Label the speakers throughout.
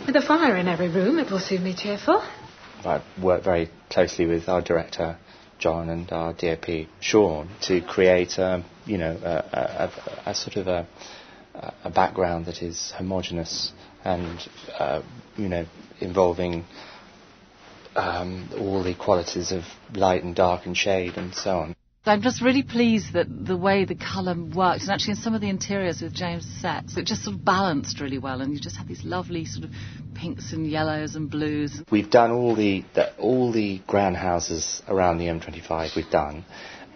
Speaker 1: With a fire in every room, it will soon be cheerful.
Speaker 2: I work very closely with our director, John, and our DOP, Sean, to create, a sort of a background that is homogeneous and, involving all the qualities of light and dark and shade and so on.
Speaker 3: I'm just really pleased that the way the colour works, and actually in some of the interiors with James' sets, it just sort of balanced really well, and you just have these lovely sort of pinks and yellows and blues.
Speaker 2: We've done all the grand houses around the M25 we've done,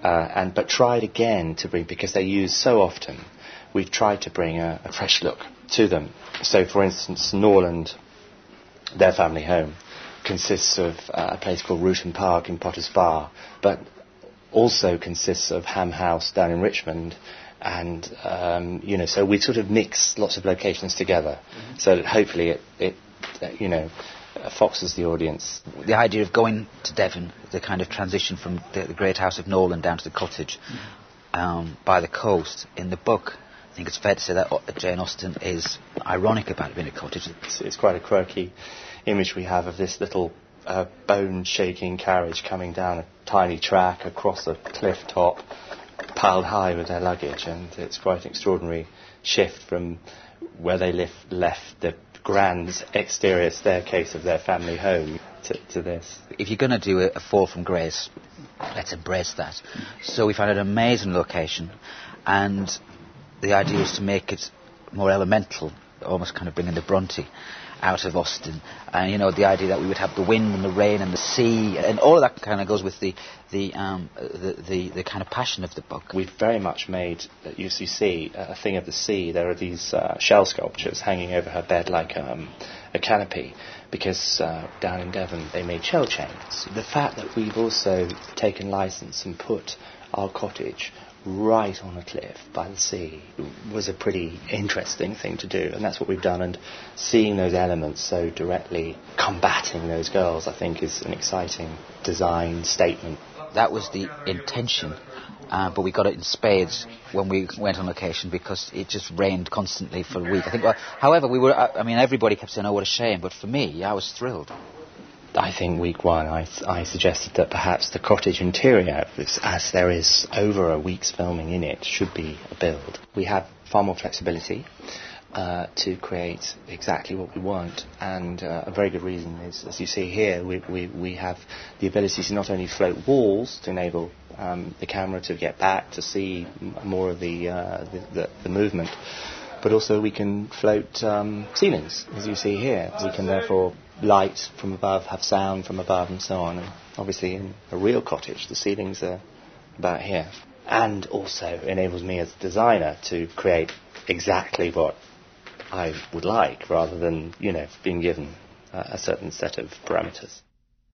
Speaker 2: but tried again to bring, because they're used so often, we've tried to bring a fresh look to them. So for instance, Norland, their family home, consists of a place called Rooten Park in Potters Bar, but also consists of Ham House down in Richmond, and so we sort of mix lots of locations together, so that hopefully it foxes the audience.
Speaker 4: The idea of going to Devon, the kind of transition from the great house of Nolan down to the cottage by the coast, in the book, I think it's fair to say that Jane Austen is ironic about it being a cottage.
Speaker 2: It's quite a quirky image we have of this little bone-shaking carriage coming down a tiny track across a cliff top, piled high with their luggage, and it's quite an extraordinary shift from where they left the grand exterior staircase of their family home to this.
Speaker 4: If you're going to do a fall from grace, let's embrace that. So we found an amazing location, and the idea was to make it more elemental, almost kind of bringing the Bronte out of Austen, and the idea that we would have the wind and the rain and the sea, and all of that kind of goes with the kind of passion of the book.
Speaker 2: We've very much made, you see, a thing of the sea. There are these shell sculptures hanging over her bed like a canopy, because down in Devon they made shell chains. The fact that we've also taken license and put our cottage right on a cliff by the sea was a pretty interesting thing to do, and that's what we've done, and seeing those elements so directly combating those girls, I think, is an exciting design statement.
Speaker 4: That was the intention, but we got it in spades when we went on location, because it just rained constantly for a week. I think, however, everybody kept saying, oh, what a shame, but for me, I was thrilled.
Speaker 2: I think week one I suggested that perhaps the cottage interior, as there is over a week's filming in it, should be a build. We have far more flexibility to create exactly what we want, and a very good reason is, as you see here, we have the ability to not only float walls to enable the camera to get back to see more of the movement, but also we can float ceilings, as you see here. We can therefore light from above, have sound from above, and so on. And obviously in a real cottage the ceilings are about here, and also enables me as a designer to create exactly what I would like, rather than being given a certain set of parameters.